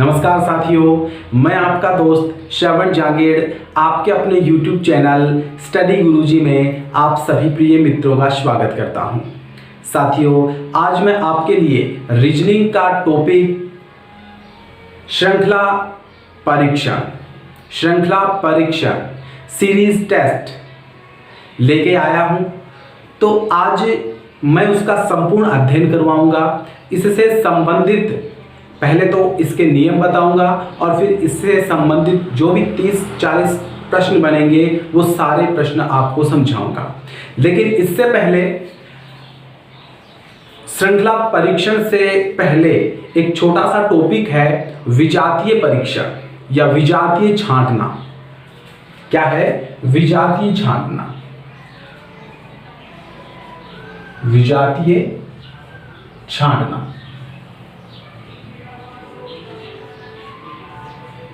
नमस्कार साथियों, मैं आपका दोस्त श्रवण जागेड़ आपके अपने YouTube चैनल स्टडी गुरुजी में आप सभी प्रिय मित्रों का स्वागत करता हूं। साथियों, आज मैं आपके लिए रीजनिंग का टॉपिक श्रृंखला परीक्षण सीरीज टेस्ट लेके आया हूं। तो आज मैं उसका संपूर्ण अध्ययन करवाऊंगा। इससे संबंधित पहले तो इसके नियम बताऊंगा और फिर इससे संबंधित जो भी 30-40 प्रश्न बनेंगे वो सारे प्रश्न आपको समझाऊंगा। लेकिन इससे पहले श्रृंखला परीक्षण से पहले एक छोटा सा टॉपिक है विजातीय परीक्षण या विजातीय छांटना। क्या है विजातीय छांटना? विजातीय छांटना,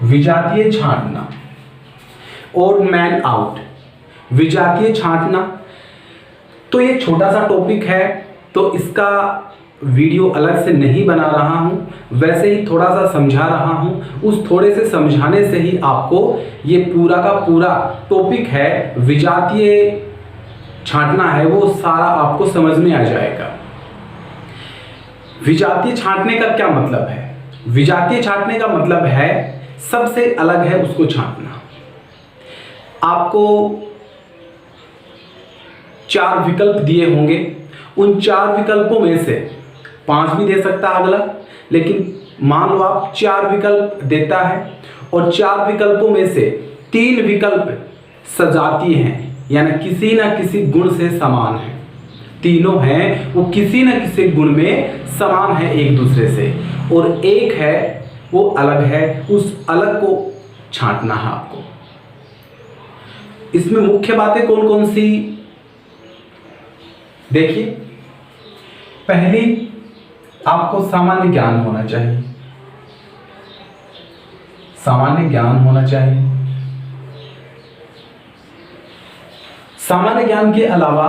विजातीय छांटना और मैन आउट। विजातीय छांटना तो ये छोटा सा टॉपिक है, तो इसका वीडियो अलग से नहीं बना रहा हूं, वैसे ही थोड़ा सा समझा रहा हूं। उस थोड़े से समझाने से ही आपको ये पूरा का पूरा टॉपिक है विजातीय छांटना है वो सारा आपको समझ में आ जाएगा। विजातीय छांटने का क्या मतलब है? विजातीय छांटने का मतलब है सबसे अलग है उसको छांटना। आपको 4 विकल्प दिए होंगे, उन 4 विकल्पों में से 5 भी दे सकता है अगला, लेकिन मान लो आप 4 विकल्प देता है और 4 विकल्पों में से 3 विकल्प सजातीय हैं, यानी किसी ना किसी गुण से समान है। तीनों हैं वो किसी न किसी गुण में समान है एक दूसरे से, और एक है वो अलग है, उस अलग को छांटना है आपको। इसमें मुख्य बातें कौन कौन सी देखिए। पहली, आपको सामान्य ज्ञान होना चाहिए। सामान्य ज्ञान होना चाहिए। सामान्य ज्ञान के अलावा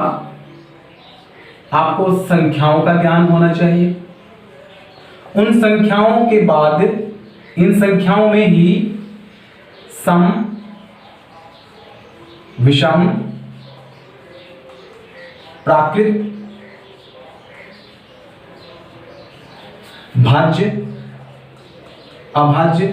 आपको संख्याओं का ज्ञान होना चाहिए। उन संख्याओं के बाद इन संख्याओं में ही सम, विषम, प्राकृत, भाज्य, अभाज्य,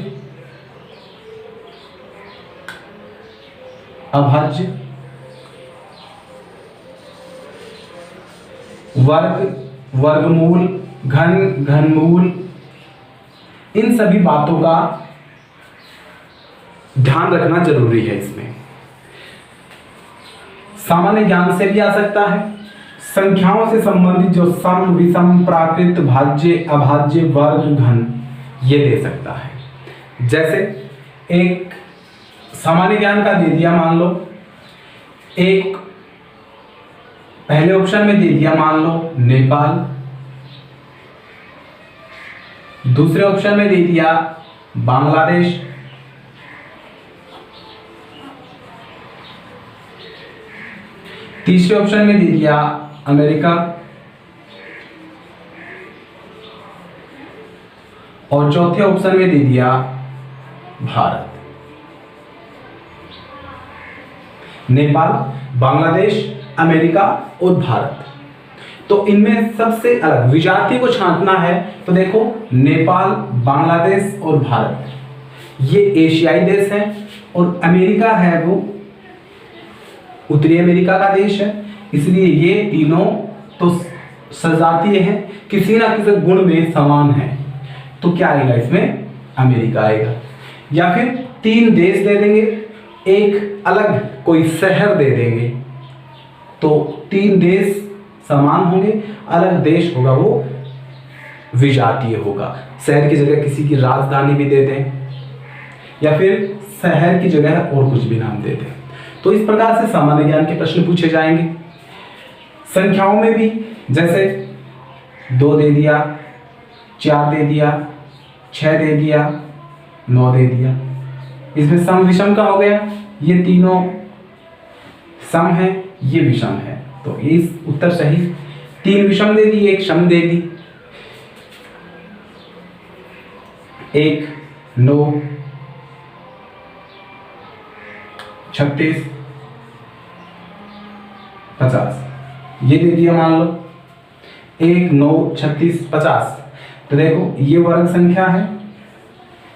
वर्ग, वर्गमूल, घन, घनमूल, इन सभी बातों का ध्यान रखना जरूरी है। इसमें सामान्य ज्ञान से भी आ सकता है। संख्याओं से संबंधित जो सम, विषम, प्राकृत, भाज्य, अभाज्य, वर्ग, घन, ये दे सकता है। जैसे एक सामान्य ज्ञान का दे दिया, मान लो एक पहले ऑप्शन में दे दिया, मान लो नेपाल। दूसरे ऑप्शन में दे दिया बांग्लादेश। तीसरे ऑप्शन में दे दिया अमेरिका, और चौथे ऑप्शन में दे दिया भारत। नेपाल, बांग्लादेश, अमेरिका और भारत। तो इनमें सबसे अलग विजातीय को छांटना है तो देखो नेपाल, बांग्लादेश और भारत ये एशियाई देश हैं, और अमेरिका है वो उत्तरी अमेरिका का देश है। इसलिए ये तीनों तो सजातीय हैं, किसी ना किसी गुण में समान है। तो क्या आएगा इसमें? अमेरिका आएगा। या फिर 3 देश दे देंगे, एक अलग कोई शहर दे देंगे, तो 3 देश समान होंगे, अलग देश होगा वो विजातीय होगा। शहर की जगह किसी की राजधानी भी दे दें, या फिर शहर की जगह और कुछ भी नाम दे दें। तो इस प्रकार से सामान्य ज्ञान के प्रश्न पूछे जाएंगे। संख्याओं में भी जैसे 2 दे दिया, 4 दे दिया, 6 दे दिया, 9 दे दिया। इसमें सम विषम का हो गया, ये तीनों सम है, ये विषम है, तो इस उत्तर सही। 3 विषम दे दी, 1 सम दे दी, 1 9 36 50 ये दे दिया मान लो 1 9 36 50। तो देखो ये वर्ग संख्या है,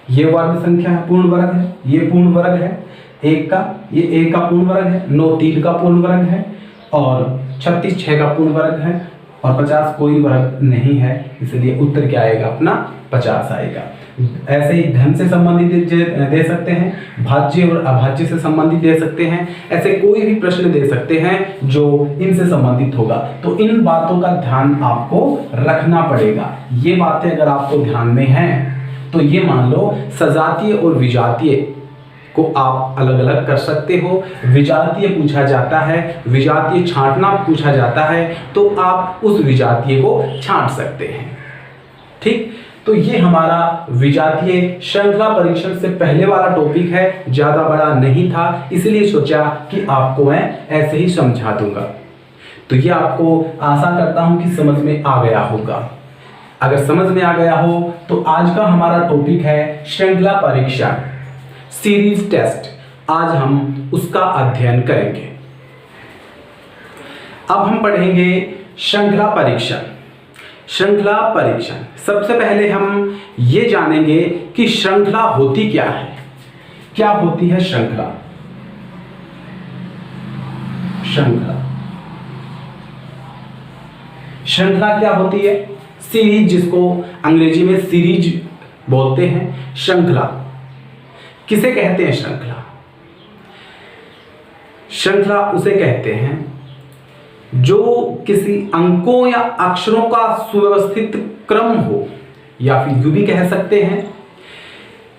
ये वर्ग संख्या है, पूर्ण वर्ग है, ये पूर्ण वर्ग है, एक का ये एक का पूर्ण वर्ग है, 9 3 का पूर्ण वर्ग है और 36 6 का पूर्ण वर्ग है और 50 कोई वर्ग नहीं है, इसलिए उत्तर क्या आएगा अपना 50 आएगा। ऐसे ही घन से संबंधित दे सकते हैं, भाज्य और अभाज्य से संबंधित दे सकते हैं, ऐसे कोई भी प्रश्न दे सकते हैं जो इनसे संबंधित होगा। तो इन बातों का ध्यान आपको रखना पड़ेगा। ये बातें अगर आपको ध्यान में हैं तो ये मान लो सजातीय और विजातीय को आप अलग अलग कर सकते हो। विजातीय पूछा जाता है, विजातीय छांटना पूछा जाता है, तो आप उस विजातीय को छांट सकते हैं। ठीक, तो ये हमारा विजातीय श्रृंखला परीक्षण से पहले वाला टॉपिक है, ज्यादा बड़ा नहीं था, इसलिए सोचा कि आपको मैं ऐसे ही समझा दूंगा। तो ये आपको आशा करता हूं कि समझ में आ गया होगा। अगर समझ में आ गया हो तो आज का हमारा टॉपिक है श्रृंखला परीक्षण, सीरीज टेस्ट। आज हम उसका अध्ययन करेंगे। अब हम पढ़ेंगे श्रृंखला परीक्षण। श्रृंखला परीक्षण सबसे पहले हम ये जानेंगे कि श्रृंखला होती क्या है। क्या होती है श्रृंखला? श्रृंखला क्या होती है? सीरीज, जिसको अंग्रेजी में सीरीज बोलते हैं। श्रृंखला किसे कहते हैं? श्रृंखला उसे कहते हैं जो किसी अंकों या अक्षरों का सुव्यवस्थित क्रम हो, या फिर यूं भी कह सकते हैं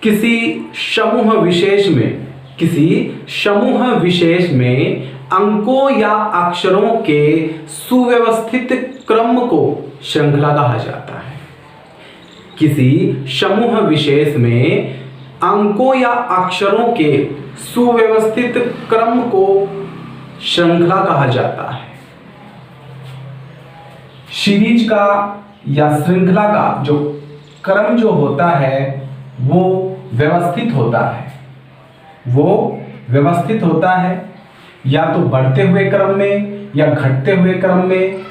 किसी समूह विशेष में अंकों या अक्षरों के सुव्यवस्थित क्रम को श्रृंखला कहा जाता है। किसी समूह विशेष में अंकों या अक्षरों के सुव्यवस्थित क्रम को श्रृंखला कहा जाता है। सीरीज का या श्रृंखला का जो क्रम जो होता है वो व्यवस्थित होता है, या तो बढ़ते हुए क्रम में या घटते हुए क्रम में।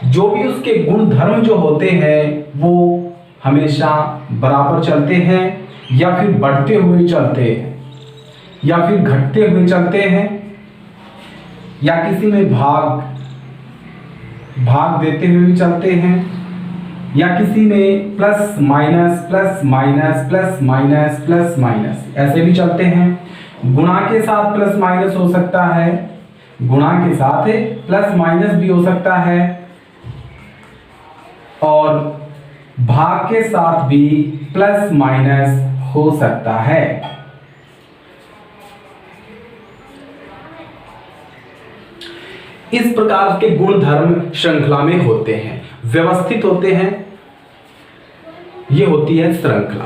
जो भी उसके गुण धर्म जो होते हैं वो हमेशा बराबर चलते हैं, या फिर बढ़ते हुए चलते हैं, या फिर घटते हुए चलते हैं, या किसी में भाग देते हुए भी चलते हैं, या किसी में प्लस माइनस ऐसे भी चलते हैं। गुणा के साथ प्लस माइनस हो सकता है, गुणा के साथ प्लस माइनस भी हो सकता है, और भाग के साथ भी प्लस माइनस हो सकता है। इस प्रकार के गुण धर्म श्रृंखला में होते हैं, व्यवस्थित होते हैं। ये होती है श्रृंखला।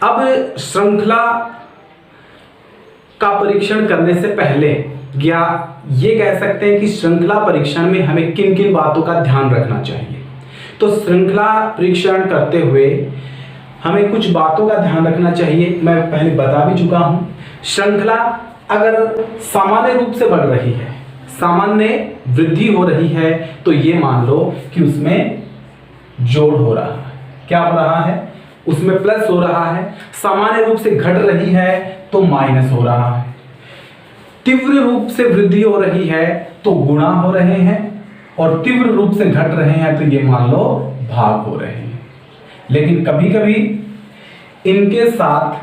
अब श्रृंखला का परीक्षण करने से पहले, या ये कह सकते हैं कि श्रृंखला परीक्षण में हमें किन किन बातों का ध्यान रखना चाहिए। तो श्रृंखला परीक्षण करते हुए हमें कुछ बातों का ध्यान रखना चाहिए। मैं पहले बता भी चुका हूं। श्रृंखला अगर सामान्य रूप से बढ़ रही है, सामान्य वृद्धि हो रही है, तो ये मान लो कि उसमें जोड़ हो रहा है। क्या हो रहा है? उसमें प्लस हो रहा है। सामान्य रूप से घट रही है तो माइनस हो रहा है। तीव्र रूप से वृद्धि हो रही है तो गुणा हो रहे हैं, और तीव्र रूप से घट रहे हैं तो ये मान लो भाग हो रहे हैं। लेकिन कभी कभी इनके साथ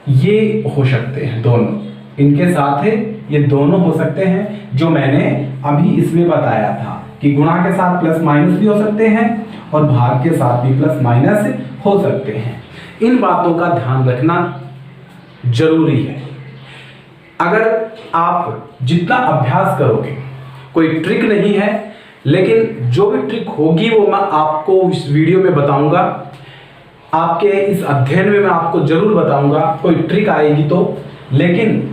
ये हो सकते हैं, दोनों इनके साथ ये दोनों हो सकते हैं, जो मैंने अभी इसमें बताया था कि गुणा के साथ प्लस माइनस भी हो सकते हैं और भाग के साथ भी प्लस माइनस हो सकते हैं। इन बातों का ध्यान रखना जरूरी है। अगर आप जितना अभ्यास करोगे, कोई ट्रिक नहीं है, लेकिन जो भी ट्रिक होगी वो मैं आपको इस वीडियो में बताऊंगा। आपके इस अध्ययन में मैं आपको जरूर बताऊंगा, कोई ट्रिक आएगी तो। लेकिन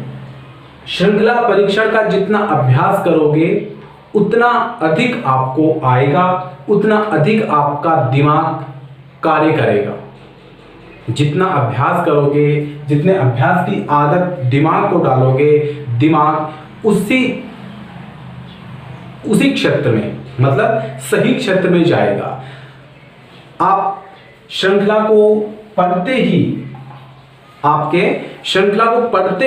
श्रृंखला परीक्षण का जितना अभ्यास करोगे उतना अधिक आपको आएगा, उतना अधिक आपका दिमाग कार्य करेगा। जितना अभ्यास करोगे, जितने अभ्यास की आदत दिमाग को डालोगे, दिमाग उसी क्षेत्र में, मतलब सही क्षेत्र में जाएगा। आप श्रृंखला को पढ़ते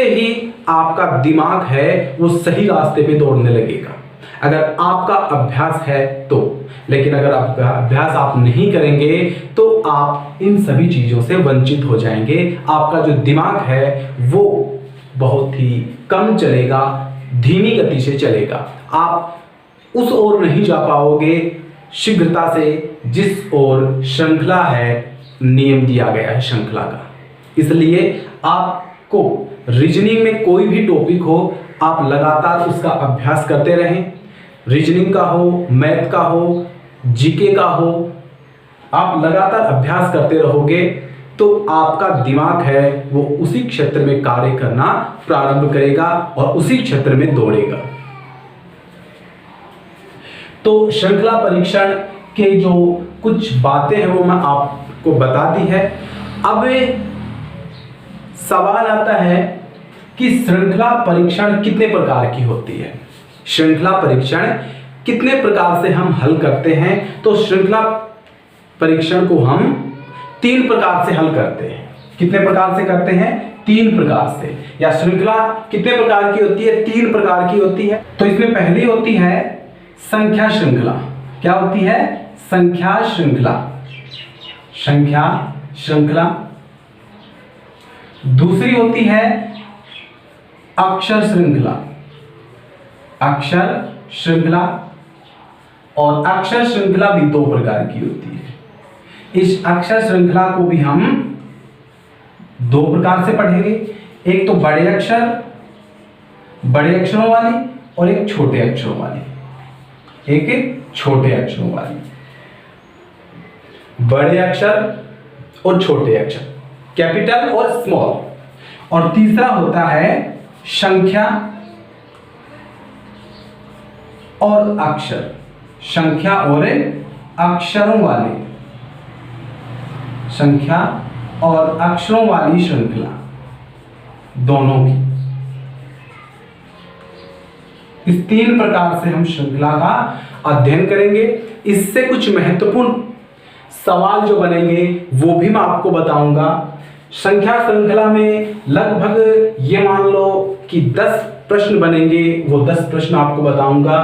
ही आपका दिमाग है वो सही रास्ते पे दौड़ने लगेगा, अगर आपका अभ्यास है तो। लेकिन अगर अभ्यास आप नहीं करेंगे तो आप इन सभी चीजों से वंचित हो जाएंगे। आपका जो दिमाग है वो बहुत ही कम चलेगा, धीमी गति से चलेगा। आप उस ओर नहीं जा पाओगे शीघ्रता से जिस ओर श्रृंखला है, नियम दिया गया है श्रृंखला का। इसलिए आपको रीजनिंग में कोई भी टॉपिक हो, आप लगातार उसका अभ्यास करते रहें। रीजनिंग का हो, मैथ का हो, जीके का हो, आप लगातार अभ्यास करते रहोगे तो आपका दिमाग है वो उसी क्षेत्र में कार्य करना प्रारंभ करेगा और उसी क्षेत्र में दौड़ेगा। तो श्रृंखला परीक्षण के जो कुछ बातें हैं वो मैं आपको बता दी है। अब सवाल आता है कि श्रृंखला परीक्षण कितने प्रकार की होती है, श्रृंखला परीक्षण कितने प्रकार से हम हल करते हैं। तो श्रृंखला परीक्षण को हम 3 प्रकार से हल करते हैं। कितने प्रकार से करते हैं? 3 प्रकार से। या श्रृंखला कितने प्रकार की होती है? 3 प्रकार की होती है। तो इसमें पहली होती है संख्या श्रृंखला। क्या होती है? संख्या श्रृंखला, संख्या श्रृंखला। दूसरी होती है अक्षर श्रृंखला, अक्षर श्रृंखला। और अक्षर श्रृंखला भी 2 प्रकार की होती है। इस अक्षर श्रृंखला को भी हम 2 प्रकार से पढ़ेंगे। एक तो बड़े अक्षर, बड़े अक्षरों वाली, और एक छोटे अक्षरों वाली। एक छोटे अक्षरों वाली, बड़े अक्षर और छोटे अक्षर, कैपिटल और स्मॉल। और तीसरा होता है संख्या और अक्षर, संख्या और अक्षरों वाले, संख्या और अक्षरों वाली श्रृंखला, दोनों की। इस 3 प्रकार से हम श्रृंखला का अध्ययन करेंगे। इससे कुछ महत्वपूर्ण सवाल जो बनेंगे वो भी मैं आपको बताऊंगा। संख्या श्रृंखला में लगभग ये मान लो कि 10 प्रश्न बनेंगे, वो 10 प्रश्न आपको बताऊंगा।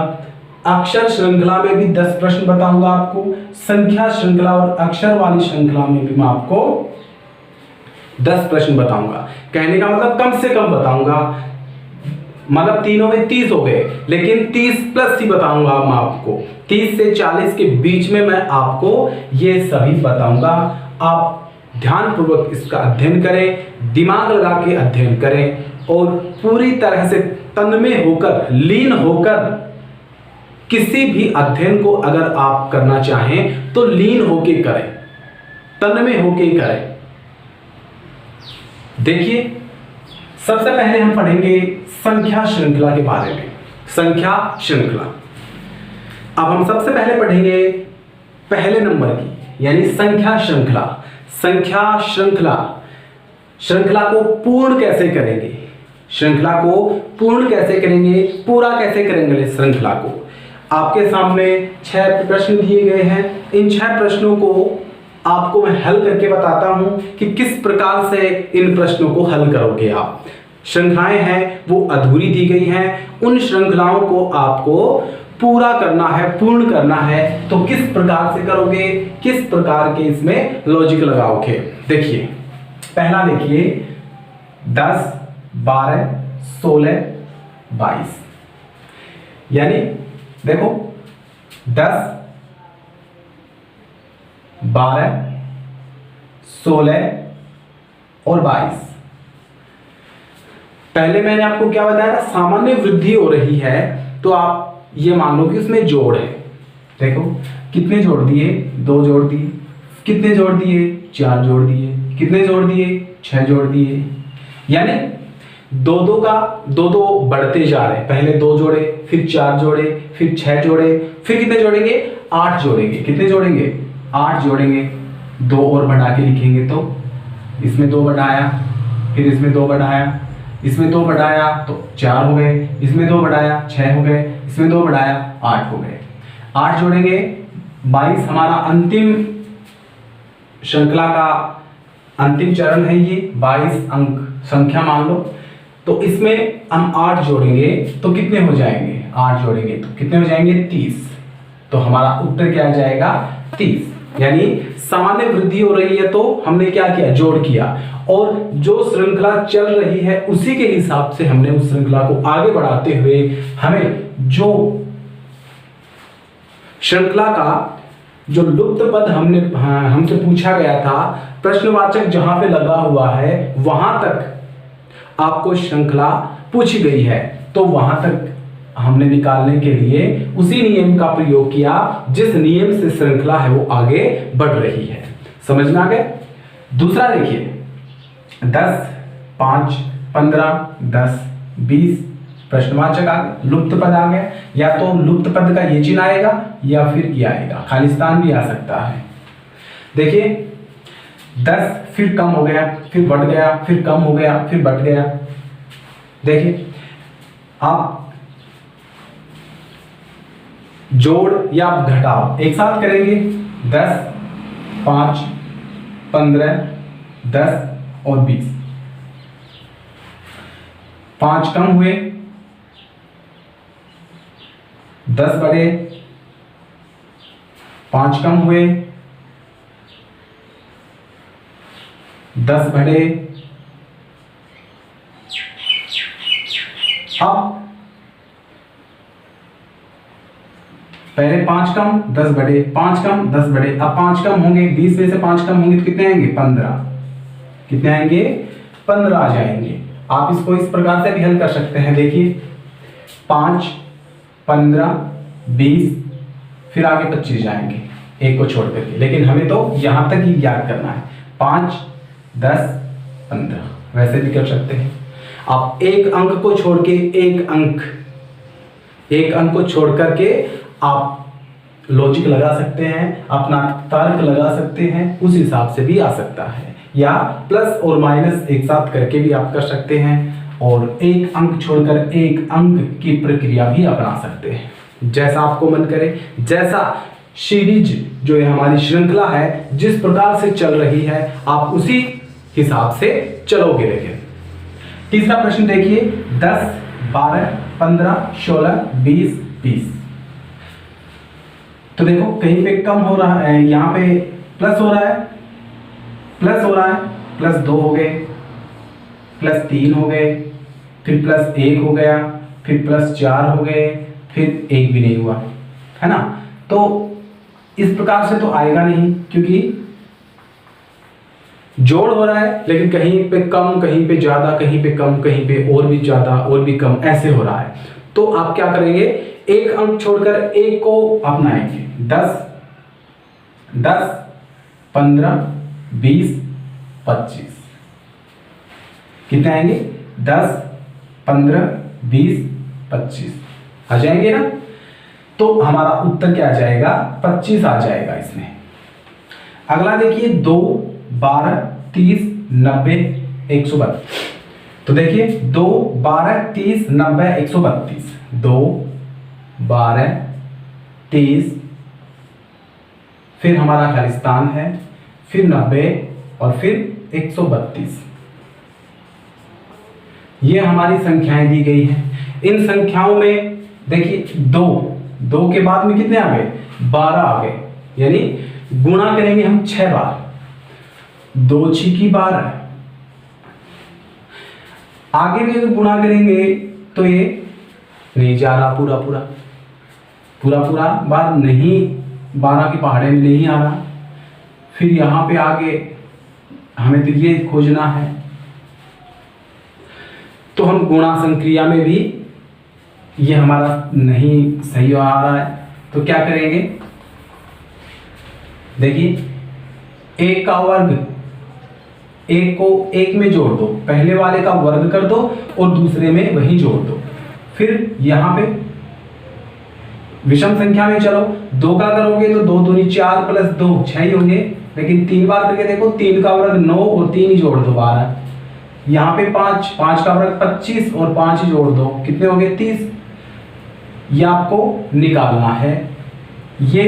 अक्षर श्रृंखला में भी 10 प्रश्न बताऊंगा आपको। संख्या श्रृंखला और अक्षर वाली श्रृंखला में भी मैं आपको 10 प्रश्न बताऊंगा। कहने का मतलब कम से कम बताऊंगा, मतलब तीनों में 30 हो गए, लेकिन 30 प्लस ही बताऊंगा मैं आपको। 30 से 40 के बीच में मैं आपको ये सभी बताऊंगा। आप ध्यानपूर्वक इसका अध्ययन करें, दिमाग लगा के अध्ययन करें और पूरी तरह से तन्मय होकर, लीन होकर किसी भी अध्ययन को अगर आप करना चाहें तो लीन होके करें, तन्मय होके करें। देखिए, सबसे पहले हम पढ़ेंगे संख्या श्रृंखला के बारे में। संख्या श्रृंखला, अब हम सबसे पहले पढ़ेंगे पहले नंबर की, यानी संख्या श्रृंखला। संख्या श्रृंखला, श्रृंखला को पूर्ण कैसे करेंगे, श्रृंखला को पूर्ण कैसे करेंगे, पूरा कैसे करेंगे श्रृंखला को। आपके सामने 6 प्रश्न दिए गए हैं। इन 6 प्रश्नों को आपको मैं हल करके बताता हूं कि किस प्रकार से इन प्रश्नों को हल करोगे आप। श्रृंखलाएं हैं वो अधूरी दी गई हैं, उन श्रृंखलाओं को आपको पूरा करना है, पूर्ण करना है। तो किस प्रकार से करोगे, किस प्रकार के इसमें लॉजिक लगाओगे। देखिए, पहला देखिए 10, 12, 16, 22, यानी देखो 10, 12, 16 और 22। पहले मैंने आपको क्या बताया था, सामान्य वृद्धि हो रही है तो आप ये मान लो कि उसमें जोड़ है। देखो कितने जोड़ दिए, 2 जोड़ दिए, कितने जोड़ दिए, 4 जोड़ दिए, कितने जोड़ दिए, 6 जोड़ दिए। यानी 2-2 का 2-2 बढ़ते जा रहे हैं। पहले 2 जोड़े, फिर 4 जोड़े, फिर 6 जोड़े, फिर कितने जोड़ेंगे, 8 जोड़ेंगे। कितने जोड़ेंगे, 8 जोड़ेंगे। 2 और बढ़ा के लिखेंगे तो इसमें 2 बढ़ाया, फिर इसमें 2 बढ़ाया, इसमें 2 बढ़ाया तो 4 हो गए, इसमें 2 बढ़ाया 6 हो गए, इसमें 2 बढ़ाया 8 हो गए। 8 जोड़ेंगे 22 हमारा अंतिम श्रृंखला का अंतिम चरण है, ये 22 अंक संख्या मान लो। तो इसमें हम 8 जोड़ेंगे तो कितने हो जाएंगे, 8 जोड़ेंगे तो कितने हो जाएंगे 30। तो हमारा उत्तर क्या आ जाएगा 30, यानी सामान्य वृद्धि हो रही है तो हमने क्या किया, जोड़ किया, और जो श्रृंखला चल रही है उसी के हिसाब से हमने उस श्रृंखला को आगे बढ़ाते हुए हमें जो श्रृंखला का जो लुप्त पद हमसे पूछा गया था, प्रश्नवाचक जहां पे लगा हुआ है वहां तक आपको श्रृंखला पूछी गई है, तो वहां तक हमने निकालने के लिए उसी नियम का प्रयोग किया जिस नियम से श्रृंखला है वो आगे बढ़ रही है। समझ में आ गया। दूसरा देखिए 10, 5, 15, 10, 20 प्रश्नवाचक आ गया, लुप्त पद आ गया, या तो लुप्त पद का ये चिन्ह आएगा या फिर क्या आएगा, खालिस्तान भी आ सकता है। देखिए 10 फिर कम हो गया, फिर बढ़ गया, फिर कम हो गया, फिर बढ़ गया। देखिए आप जोड़ या घटाव एक साथ करेंगे, 10, 5, 15, 10 और 20। 5 कम हुए, 10 बढ़े, 5 कम हुए, 10 बढ़े। अब पहले 5 कम 10 बढ़े, 5 कम 10 बढ़े, अब 5 कम होंगे, 20 में से 5 कम होंगे तो कितने आएंगे 15। कितने आएंगे 15 आ जाएंगे। आप इसको इस प्रकार से भी हल कर सकते हैं। देखिए 5, 15, 20 फिर आगे 25 जाएंगे एक को छोड़ करके, लेकिन हमें तो यहां तक ही याद करना है 5, 10, 15। वैसे भी कर सकते हैं आप, एक अंक को छोड़ के एक अंक को छोड़ करके आप लॉजिक लगा सकते हैं, अपना तर्क लगा सकते हैं, उस हिसाब से भी आ सकता है, या प्लस और माइनस एक साथ करके भी आप कर सकते हैं, और एक अंक छोड़कर एक अंक की प्रक्रिया भी अपना सकते हैं, जैसा आपको मन करे। जैसा सीरीज जो है हमारी श्रृंखला है जिस प्रकार से चल रही है आप उसी हिसाब से चलोगे। देखिए तीसरा प्रश्न देखिए 10, 12, 15, 16, 20, 20। तो देखो कहीं पे कम हो रहा है, यहाँ पे प्लस हो रहा है, प्लस 2 हो गए, प्लस 3 हो गए, फिर प्लस 1 हो गया, फिर प्लस 4 हो गए, फिर 1 भी नहीं हुआ, है ना। तो इस प्रकार से तो आएगा नहीं, क्योंकि जोड़ हो रहा है लेकिन कहीं पे कम, कहीं पे ज्यादा, कहीं पे कम, कहीं पे और भी ज्यादा और भी कम, ऐसे हो रहा है। तो आप क्या करेंगे, एक अंक छोड़कर एक को अपनाएंगे। 10, 15, 20, 25 कितने आएंगे 10, 15, 20, 25 आ जाएंगे ना। तो हमारा उत्तर क्या आ जाएगा 25 आ जाएगा इसमें। अगला देखिए 2, 12, 30, 90, 132। तो देखिए 2, 12, 30, 90, 132। 2, 12, 30, फिर हमारा खालिस्तान है, फिर 90 और फिर 132। ये हमारी संख्याएं दी गई हैं। इन संख्याओं में देखिए 2 के बाद में कितने आ गए 12 आ गए, यानी गुणा करेंगे हम 6 बार, 2 6 12। आगे भी अगर गुणा करेंगे तो ये नहीं जा रहा पूरा बार नहीं, 12 के पहाड़े में नहीं आ रहा। फिर यहाँ पे आगे हमें तो ये खोजना है, तो हम गुणा संक्रिया में भी ये हमारा नहीं सही आ रहा है, तो क्या करेंगे देखिए 1 का वर्ग, 1 को 1 में जोड़ दो, पहले वाले का वर्ग कर दो और दूसरे में वही जोड़ दो। फिर यहां पे विषम संख्या में चलो, 2 का करोगे तो 2 दूनी 4 प्लस 2 6 ही होंगे, लेकिन 3 बार करके देखो, 3 का वर्ग 9 और 3 ही जोड़ दो 12, यहाँ पे 5, 5 का वर्ग 25 और 5 ही जोड़ दो, कितने हो गए 30। ये आपको निकालना है। ये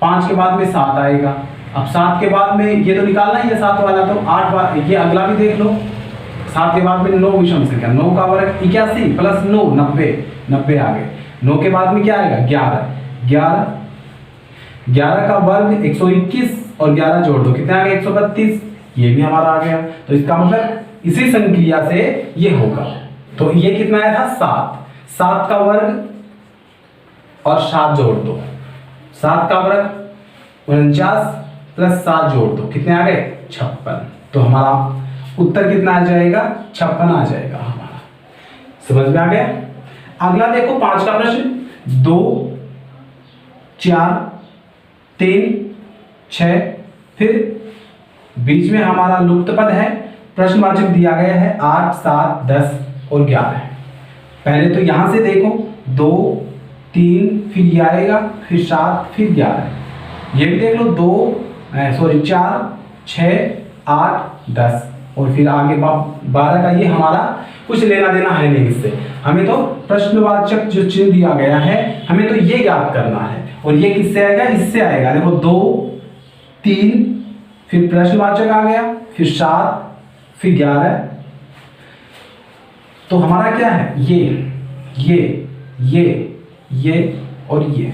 5 के बाद में 7 आएगा। अब 7 के बाद में ये तो निकालना ही है 7 वाला, तो 8 बार ये अगला भी देख लो। 7 के बाद में 9 विषम संख्या, 9 का वर्ग 81 प्लस 9 90, 90 आ गए। 9 के बाद में क्या आएगा 11, 11, 11 का वर्ग 121 और 11 जोड़ दो, कितने आ गए 132, ये भी हमारा आ गया। तो इसका मतलब इसी संक्रिया से ये होगा। तो ये कितना आया था 7, 7 का वर्ग और 7 जोड़ दो, 7 का वर्ग 49 प्लस 7 जोड़ दो, कितने आ गए 56। तो हमारा उत्तर कितना आ जाएगा 56 आ जाएगा हमारा। समझ में आ गया। अगला देखो 5 का प्रश्न, 2 4 3 6, फिर बीच में हमारा लुप्त पद है, प्रश्नवाचक दिया गया है 8 7 10 और 11। पहले तो यहां से देखो 2 3, फिर ये आएगा, फिर 7, फिर 11। ये भी देख लो 4 6 8 10 और फिर आगे 12 का। ये हमारा कुछ लेना देना है नहीं इससे, हमें तो प्रश्नवाचक जो चिन्ह दिया गया है हमें तो ये ज्ञात करना है। और ये किससे आएगा, इससे आएगा। देखो 2 3, फिर प्रश्नवाचक आ गया, फिर 7, फिर 11। तो हमारा क्या है ये और ये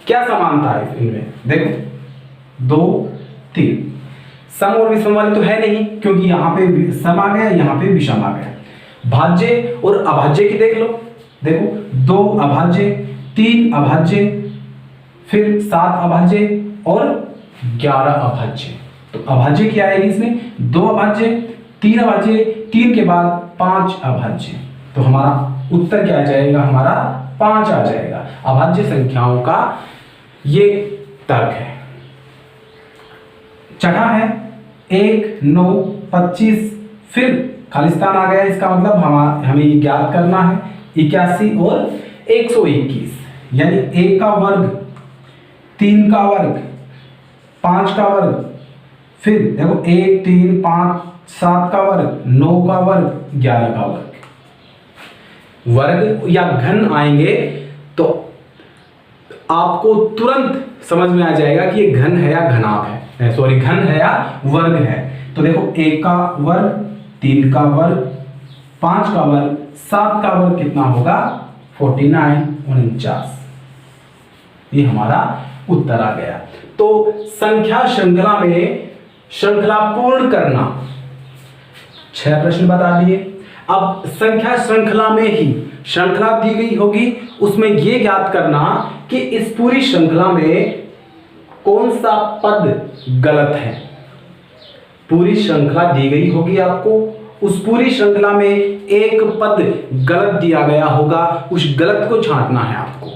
क्या समानता है इनमें, देखो 2 3, सम और विषम वाले तो है नहीं, क्योंकि यहाँ पे सम आ गया, यहाँ पे विषम आ गया। भाज्य और अभाज्य की देख लो, देखो 2 अभाज्य, 3 अभाज्य, फिर 7 अभाज्य और 11 अभाज्य। तो अभाज्य क्या आएगी इसमें, 2 अभाज्य, 3 अभाज्य, 3 के बाद 5 अभाज्य। तो हमारा उत्तर क्या आ जाएगा, हमारा 5 आ जाएगा। अभाज्य संख्याओं का ये तर्क है। चढ़ा है 1 9 25, फिर खालिस्तान आ गया, इसका मतलब हमें ये ज्ञात करना है 81 और 121, यानी 1 का वर्ग, 3 का वर्ग, 5 का वर्ग, फिर देखो 1 3 5 7 का वर्ग, 9 का वर्ग, 11 का वर्ग। वर्ग या घन आएंगे तो आपको तुरंत समझ में आ जाएगा कि ये घन है या घनाभ है, सॉरी घन है या वर्ग है। तो देखो 1 का वर्ग, 3 का वर्ग, 5 का वर्ग, 7 का वर्ग कितना होगा 49 49। ये हमारा उत्तर आ गया। तो संख्या श्रृंखला में श्रृंखला पूर्ण करना, 6 प्रश्न बता दिए। अब संख्या श्रृंखला में ही श्रृंखला दी गई होगी, उसमें यह ज्ञात करना कि इस पूरी श्रृंखला में कौन सा पद गलत है। पूरी श्रृंखला दी गई होगी आपको, उस पूरी श्रृंखला में एक पद गलत दिया गया होगा, उस गलत को छांटना है आपको।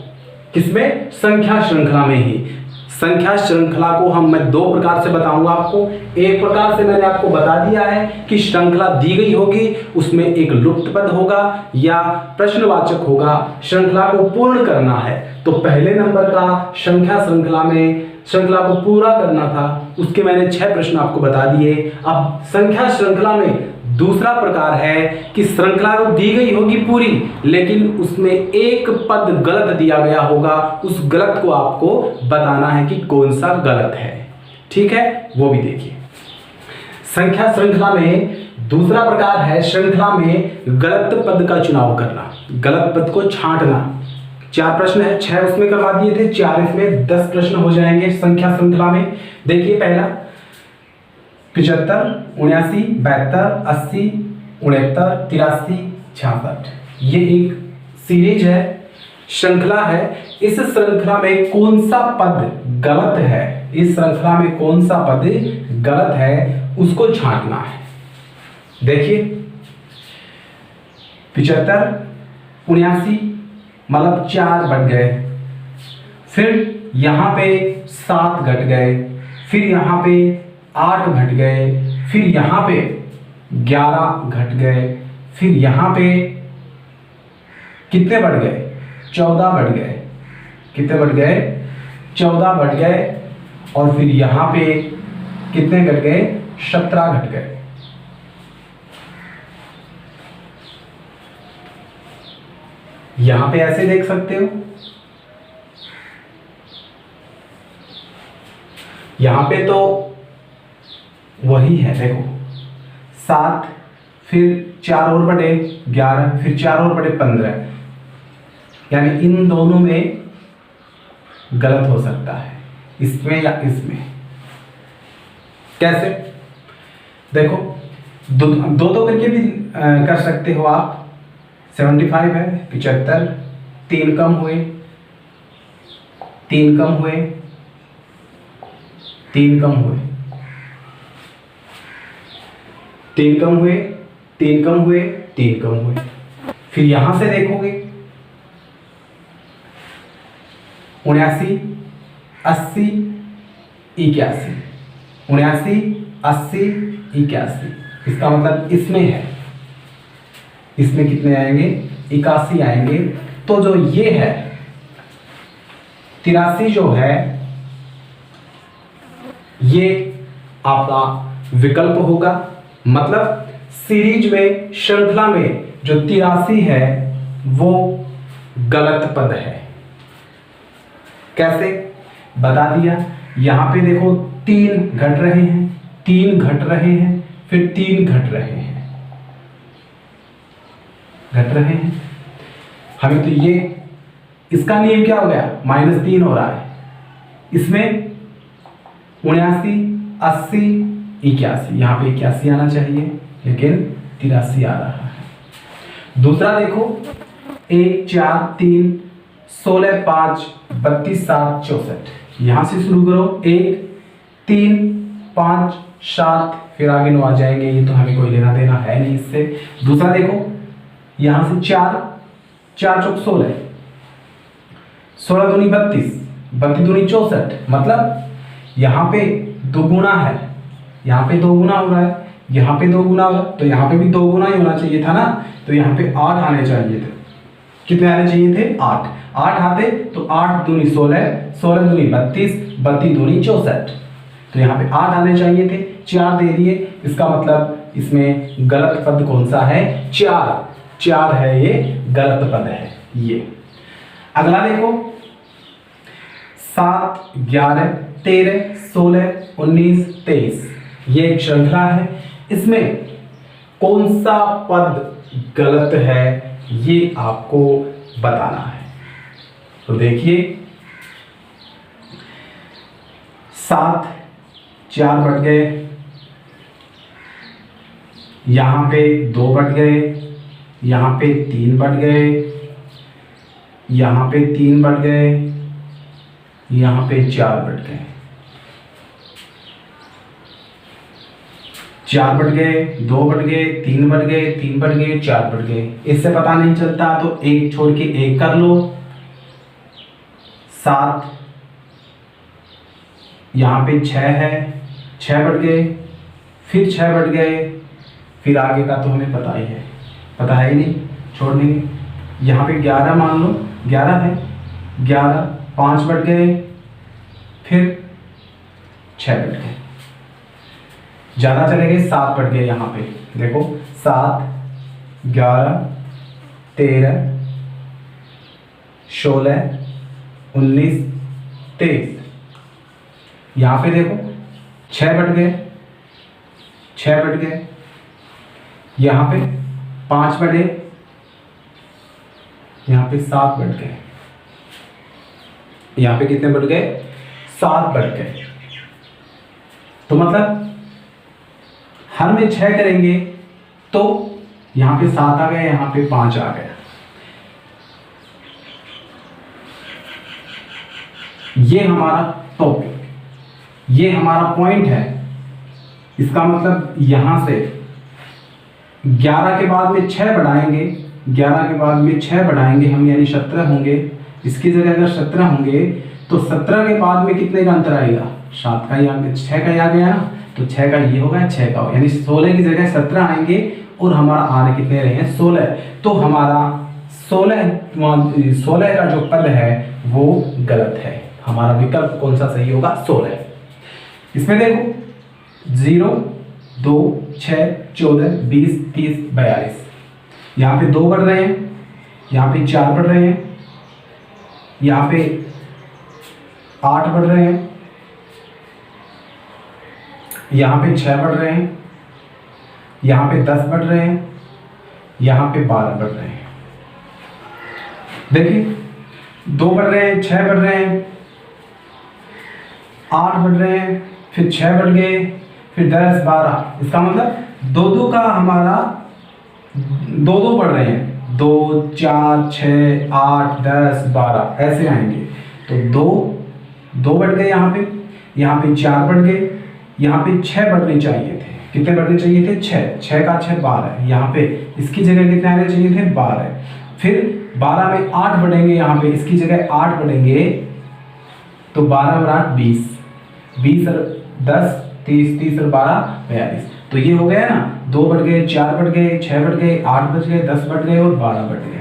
किसमें, संख्या श्रृंखला में ही। संख्या श्रृंखला को मैं 2 प्रकार से बताऊंगा आपको। एक प्रकार से मैंने आपको बता दिया है कि श्रृंखला दी गई होगी, उसमें एक लुप्त पद होगा या प्रश्नवाचक होगा, श्रृंखला को पूर्ण करना है। तो पहले नंबर का संख्या श्रृंखला में श्रृंखला को पूरा करना था, उसके मैंने 6 प्रश्न आपको बता दिए। अब संख्या श्रृंखला में दूसरा प्रकार है कि श्रृंखला तो दी गई होगी पूरी, लेकिन उसमें एक पद गलत दिया गया होगा, उस गलत को आपको बताना है कि कौन सा गलत है। ठीक है, वो भी देखिए। संख्या श्रृंखला में दूसरा प्रकार है श्रृंखला में गलत पद का चुनाव करना, गलत पद को छांटना। 4 प्रश्न है, 6 उसमें करवा दिए थे, 4 इसमें 10 प्रश्न हो जाएंगे संख्या श्रृंखला में। देखिए पहला 75 79 72 80 69 83 66, ये एक सीरीज है, श्रृंखला है। इस श्रृंखला में कौन सा पद गलत है, इस श्रृंखला में कौन सा पद गलत है उसको छांटना है। देखिए 75 79 मतलब 4 बढ़ गए, फिर यहां पे 7 घट गए, फिर यहां पे 8 घट गए, फिर यहां पे 11 घट गए, फिर यहां पे कितने बढ़ गए 14 बढ़ गए, कितने बढ़ गए 14 बढ़ गए, और फिर यहां पे कितने घट गए, 17 घट गए। यहां पे ऐसे देख सकते हो, यहां पे तो वही है, देखो 7, फिर 4 और बटे 11, फिर 4 और बटे 15, यानी इन दोनों में गलत हो सकता है, इसमें या इसमें। कैसे, देखो दो करके भी कर सकते हो आप। 75 है, 75, 3 कम हुए, 3 कम हुए, 3 कम हुए, 3 कम हुए, 3 कम हुए, 3 कम हुए। फिर यहां से देखोगे 79, 80, 81, 79, 80, 81। इसका मतलब इसमें है, इसमें कितने आएंगे, 81 आएंगे। तो जो ये है 83 जो है ये आपका विकल्प होगा। मतलब सीरीज में, श्रृंखला में जो 83 है वो गलत पद है। कैसे, बता दिया। यहां पे देखो 3 घट रहे हैं, 3 घट रहे हैं, फिर 3 घट रहे हैं, घट रहे हैं। हमें तो ये, इसका नियम क्या हो गया, -3 हो रहा है। इसमें 79, 80, 81, यहां पे 81 आना चाहिए, लेकिन 83 आ रहा है। दूसरा देखो 1, 4, 3, 16, 5, 32, 7, 64। यहां से शुरू करो, 1, 3, 5, 7, फिर आगे 9 आ जाएंगे। ये तो हमें कोई लेना देना है नहीं इससे। दूसरा देखो यहां से 4, 4 चौक 16, 16 दूनी 32, 32 दूनी 64। मतलब यहां पे 2 गुना है, यहां पे 2 गुना हो रहा है, यहां पे 2 गुना हो रहा है, तो यहां पे भी 2 गुना ही होना चाहिए था ना। तो यहां पे 8 आने चाहिए थे। कितने आने चाहिए थे, 8। 8 आते तो 8 दूनी 16, 16 दूनी 32, 32 दूनी 64। तो यहाँ पे 8 आने चाहिए थे, 4 दे दिए। इसका मतलब इसमें गलत पद कौन सा है, 4। 4 है, ये गलत पद है ये। अगला देखो 7, 11, 13, 16, 19, 23। ये एक श्रृंखला है। इसमें कौन सा पद गलत है ये आपको बताना है। तो देखिए 7, 4 बढ़ गए, यहां पे 2 बढ़ गए, यहां पे 3 बढ़ गए, यहां पे 3 बढ़ गए, यहां पे 4 बढ़ गए, 4 बढ़ गए, 2 बढ़ गए, 3 बढ़ गए, 3 बढ़ गए, 4 बढ़ गए। इससे पता नहीं चलता तो 1 छोड़ के 1 कर लो। 7, यहां पे 6 है, 6 बढ़ गए, फिर 6 बढ़ गए, फिर आगे का तो हमें पता ही है, पता है ही नहीं, छोड़ देंगे। यहां पे 11 मान लो, 11 है, 11, 5 बढ़ गए, फिर 6 बढ़ गए, ज्यादा चले गए, 7 बढ़ गए। यहां पे देखो 7, 11, 13, 16, 19, 23। यहां पे देखो 6 बढ़ गए, 6 बढ़ गए, यहां पे 5 बढ़े, यहां पे 7 बढ़ गए, यहां पे कितने बढ़ गए, 7 बढ़ गए। तो मतलब हर में 6 करेंगे तो यहां पे 7 आ गए, यहां पे 5 आ गया। ये हमारा टॉपिक, ये हमारा पॉइंट है। इसका मतलब यहां से 11 के बाद में 6 बढ़ाएंगे, 11 के बाद में 6 बढ़ाएंगे हम, यानी 17 होंगे। इसकी जगह अगर 17 होंगे तो 17 के बाद में कितने का अंतर आएगा, 7 का ही आ गया, 6 का ही आ गया ना। तो 6 का ये होगा, 6 का हो, यानी 16 की जगह 17 आएंगे और हमारा आर कितने रहे हैं, 16। तो हमारा 16 का जो पद है वो गलत है। हमारा विकल्प कौन सा सही होगा, 16। इसमें देखो 0, 2, 6, 14, 20, 30, 42। यहाँ पे 2 बढ़ रहे हैं, यहाँ पे 4 बढ़ रहे हैं, यहाँ पे 8 बढ़ रहे हैं, यहाँ पे 6 बढ़ रहे हैं, यहाँ पे 10 बढ़ रहे हैं, यहाँ पे 12 बढ़ रहे हैं। देखिए 2 बढ़ रहे हैं, 6 बढ़ रहे हैं, 8 बढ़ रहे हैं, फिर 6 बढ़ गए, फिर 10, 12। इसका मतलब 2 का हमारा 2 बढ़ रहे हैं, 2, 4, 6, 8, 10, 12 ऐसे आएंगे। तो 2 बढ़ गए, यहाँ पे 4 बढ़ गए, यहाँ पे 6 बढ़ने चाहिए थे। कितने बढ़ने चाहिए थे? 6 का 6 12। यहाँ पे इसकी जगह कितने आने चाहिए थे? 12। फिर 12 में 8 बढ़ेंगे, यहाँ पे इसकी जगह 8 बढ़ेंगे, तो 12 और 8 20, 20 और 10 30, 30 और 12 42। तो ये हो गया ना, 2 बढ़ गए, 4 बढ़ गए, 6 बढ़ गए, 8 बढ़ गए, 10 बढ़ गए और 12 बढ़ गए।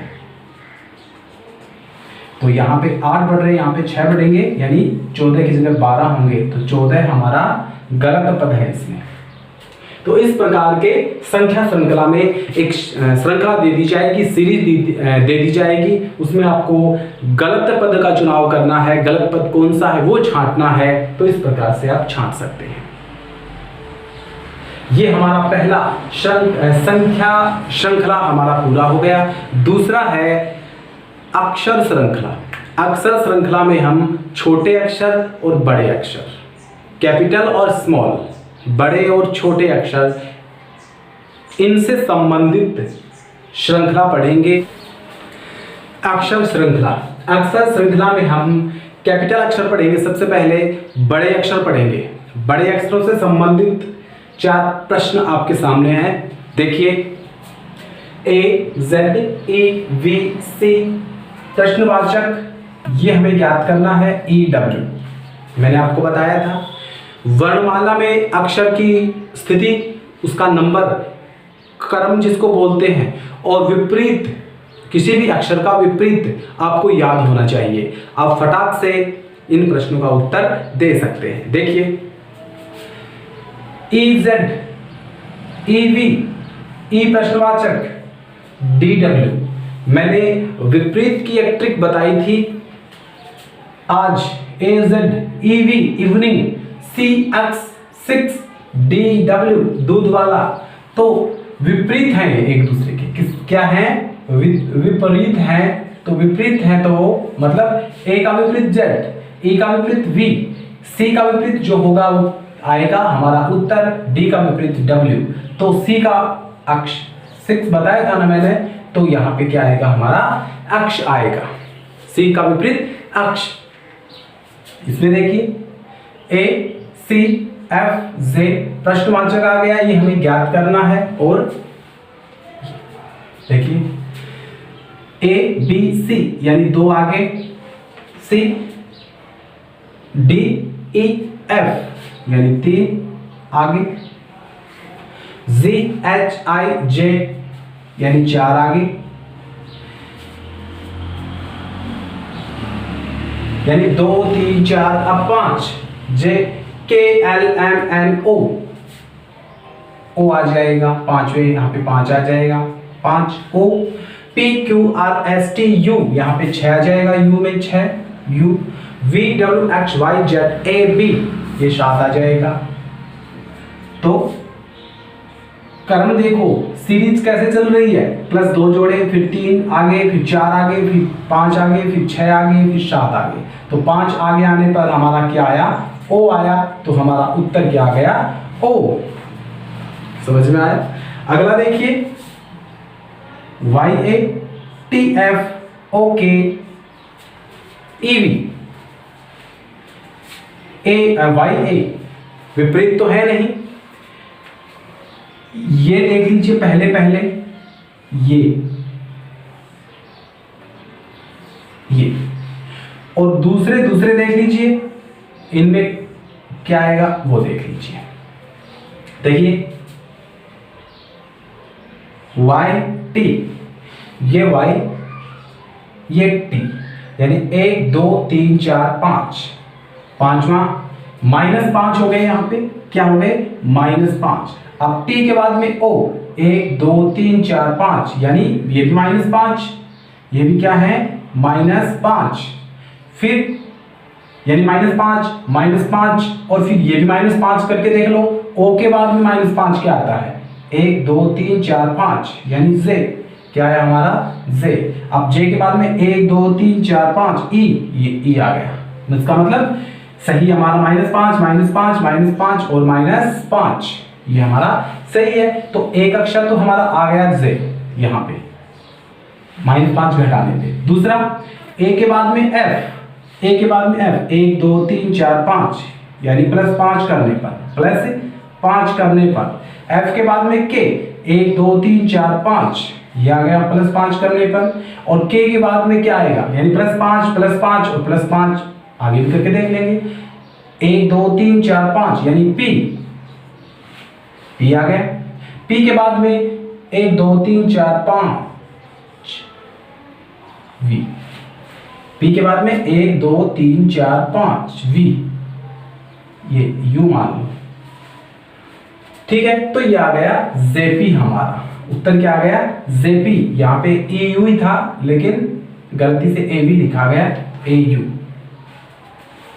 तो यहाँ पे 8 बढ़ रहे हैं, यहाँ पे 6 बढ़ेंगे, यानी 14 की जगह 12 होंगे। तो 14 हमारा गलत पद है इसमें। तो इस प्रकार के संख्या श्रृंखला में एक श्रृंखला दे दी जाएगी, सीरीज दे दी जाएगी, उसमें आपको गलत पद का चुनाव करना है, गलत पद कौन सा है वो छांटना है। तो इस प्रकार से आप छांट सकते हैं। ये हमारा पहला संख्या श्रृंखला हमारा पूरा हो गया। दूसरा है अक्षर श्रृंखला। अक्षर श्रृंखला में हम छोटे अक्षर और बड़े अक्षर, कैपिटल और स्मॉल, बड़े और छोटे अक्षर, इनसे संबंधित श्रृंखला पढ़ेंगे। अक्षर श्रृंखला, अक्षर श्रृंखला में हम कैपिटल अक्षर पढ़ेंगे, सबसे पहले बड़े अक्षर पढ़ेंगे। बड़े अक्षरों से संबंधित 4 प्रश्न आपके सामने हैं। देखिए AZEVC प्रश्नवाचक, ये हमें ज्ञात करना है। EW मैंने आपको बताया था। वर्णमाला में अक्षर की स्थिति, उसका नंबर, क्रम जिसको बोलते हैं, और विपरीत, किसी भी अक्षर का विपरीत आपको याद होना चाहिए। आप फटाक से इन प्रश्नों का उत्तर दे सकते हैं। देखिए EZ, EV, E प्रश्नवाचक, DW मैंने विपरीत की एक ट्रिक बताई थी आज। AZ, EV evening, CX 6, DW दूध वाला। तो विपरीत हैं एक दूसरे के, क्या है? विपरीत हैं। तो विपरीत हैं तो मतलब A का विपरीत Z, E का विपरीत V, C का विपरीत जो होगा वो आएगा हमारा उत्तर, D का विपरीत W। तो C का अक्ष 6 बताया था ना मैंने, तो यहाँ पे क्या आएगा? हमारा अक्ष आएगा, C का विपरीत अक्ष। इसमें देखिए ACFZ प्रश्नवाचक आ गया, ये हमें ज्ञात करना है। और देखिए ABC यानी 2 आगे, CDEF यानी 3 आगे, ZHIJ यानी 4 आगे, यानी 2 3 4 अब 5, JKLMNO O आ जाएगा, 5वें यहाँ पे 5 आ जाएगा, 5 O, PQRSTU यहाँ पे 6 आ जाएगा, U में 6 U, VWXYZAB ये 7 आ जाएगा। तो क्रम देखो, सीरीज कैसे चल रही है, +2 जोड़े, फिर 3 आगे, फिर 4 आगे, फिर 5 आगे, फिर 6 आगे, फिर 7 आगे। तो 5 आगे आने पर हमारा क्या आया? O आया। तो हमारा उत्तर क्या आ गया? O। समझ में आया? अगला देखिए YATFOK EV। YA विपरीत तो है नहीं, ये देख लीजिए पहले ये और दूसरे देख लीजिए, इनमें क्या आएगा वो देख लीजिए। देखिए YT, ये Y ये T, यानी 1 2 3 4 5, 5वां -5 हो गए, यहाँ पे क्या हो गए -5। अब t के बाद में o 1 2 3 4 5 यानी ये भी -5, ये भी क्या है -5, फिर यानी -5 और फिर ये भी -5 करके देख लो। o के बाद में -5 क्या आता है 1 2 3 4 5 यानी z क्या है हमारा z। अब j के बाद में 1 2 3 4 5 e, ये e आ गया। इसका मतलब सही हमारा -5 -5 और -5 ये हमारा सही है। तो एक अक्षर तो हमारा आ गया z यहाँ पे -5 घटाने पे। दूसरा a के बाद में f, a के बाद में f 1 2 3 4 5 यानी +5 करने पर f के बाद में k 1 2 3 4 5 ये आ गया +5 करने पर, और k के बाद में क्या आएगा यानी +5 और +5 आगे भी करके देख लेंगे। 1 2 3 4 5 यानी p आ गया। p के बाद में 1 2 3 4 5 v, p के बाद में 1 2 3 4 5 v, ये u मान लो, ठीक है। तो ये आ गया जेपी, हमारा उत्तर क्या आ गया जेपी। यहाँ पे EU ही था लेकिन गलती से AB लिखा गया AU,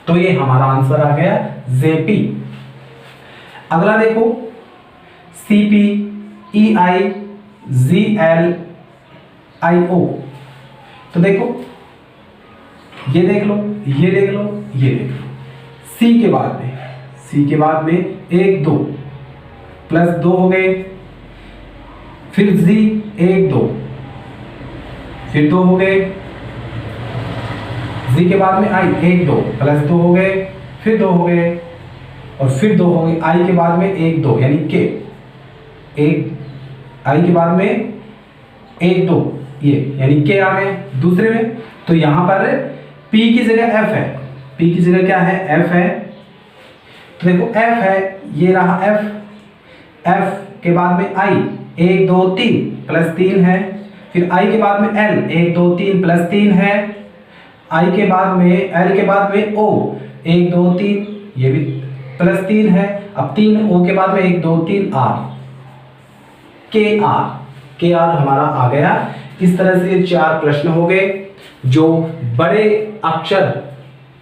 तो ये हमारा आंसर आ गया जेपी। अगला देखो CP EI GL IO, तो देखो ये देख लो, ये देख लो, ये देख लो। C के बाद में 1 2 +2 हो गए, फिर Z 1 2 फिर 2 हो गए, Z के बाद में I 1 2 +2 हो गए, फिर 2 हो गए और फिर 2 हो गए। I के बाद में 1 2 यानी K, I के बाद में 1 2 ये यानी K आ गए दूसरे में। तो यहां पर P की जगह F है, P की जगह क्या है F है, तो देखो F है, ये रहा F के बाद में I 1 2 3 +3 है, फिर I के बाद में L 1 2 3 +3 है, I के बाद में L के बाद में O 1 2 3 ये भी +3 है। अब 3 O के बाद में 1 2 3 R KR हमारा आ गया। इस तरह से 4 प्रश्न हो गए जो बड़े अक्षर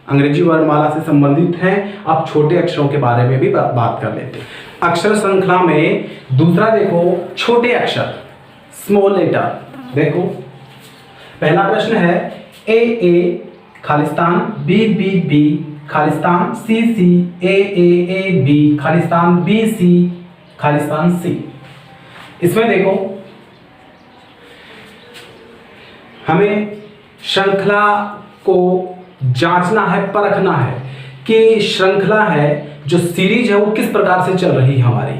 अंग्रेजी वर्णमाला से संबंधित हैं। अब छोटे अक्षरों के बारे में भी बात कर लेते हैं। अक्षर श्रृंखला में दूसरा देखो छोटे अक्षर स्मॉल लेटर। देखो पहला प्रश्न है A Khalistan B Khalistan C A B Khalistan BC Khalistan C। इसमें देखो हमें श्रृंखला को जांचना है, परखना है कि श्रृंखला है जो सीरीज है वो किस प्रकार से चल रही है, हमारी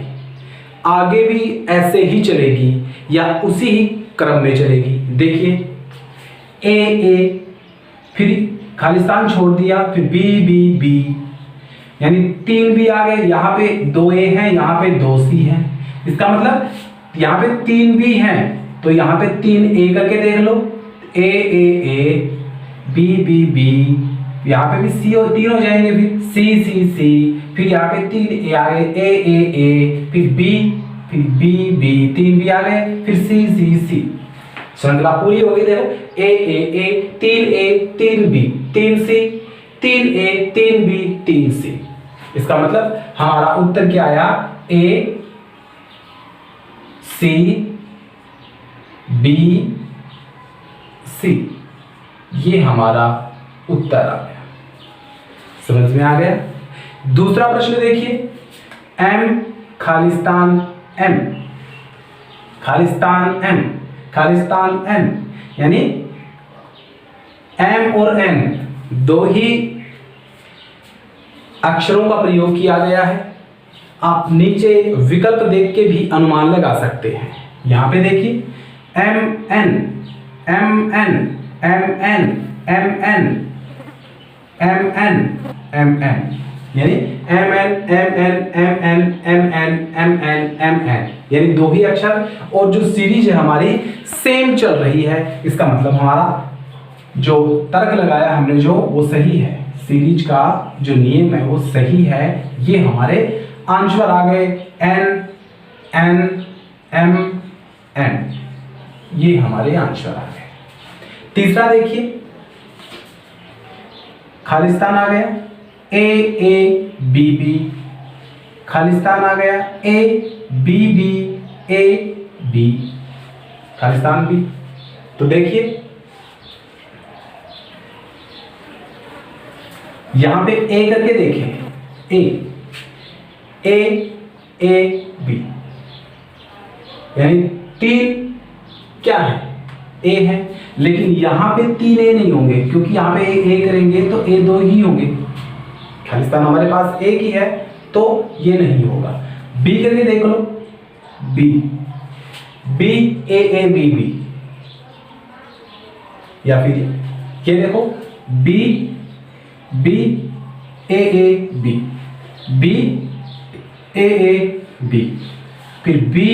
आगे भी ऐसे ही चलेगी या उसी ही क्रम में चलेगी। देखिए A फिर खालिस्तान छोड़ दिया, फिर B यानी 3 B आ गए, यहाँ पे 2 A है, यहाँ पे 2 C है। इसका मतलब यहाँ पे 3 B हैं तो यहाँ पे 3 A करके देख लो, A B यहाँ पे भी C और 3 हो जाएंगे, फिर C फिर यहाँ पे 3 A आ गए, A फिर B 3 B आ गए, फिर C श्रृंखला पूरी हो गई। देखो A 3 B 3 C 3 A 3 B 3 C। इसका मतलब हमारा उत्तर क्या आया A C B C, ये हमारा उत्तर आ गया। समझ में आ गया। दूसरा प्रश्न देखिए M खालिस्तान M यानी M और N दो ही अक्षरों का प्रयोग किया गया है। आप नीचे विकल्प देख के भी अनुमान लगा सकते हैं। यहाँ पे देखिए MN यानी MN यानी दो ही अक्षर और जो सीरीज है हमारी सेम चल रही है। इसका मतलब हमारा जो तर्क लगाया हमने जो वो सही है। सीरीज का जो नियम है वो सही है। ये हमारे आंसर आ गए एन एन एम एन, ये हमारे आंसर आ गए। तीसरा देखिए, खालिस्तान आ गया A A B B, Khalistan आ गया A B B A B, Khalistan B. तो देखिए यहां पे ए करके देखें, ए ए बी, यानी 3 क्या है, ए है। लेकिन यहां पे 3 ए नहीं होंगे, क्योंकि यहां पे ए करेंगे तो ए 2 ही होंगे। खालिस्तान हमारे पास एक ही है तो ये नहीं होगा। बी करके देख लो, B B A B B, या फिर ये देखो B B A B, B A B, फिर बी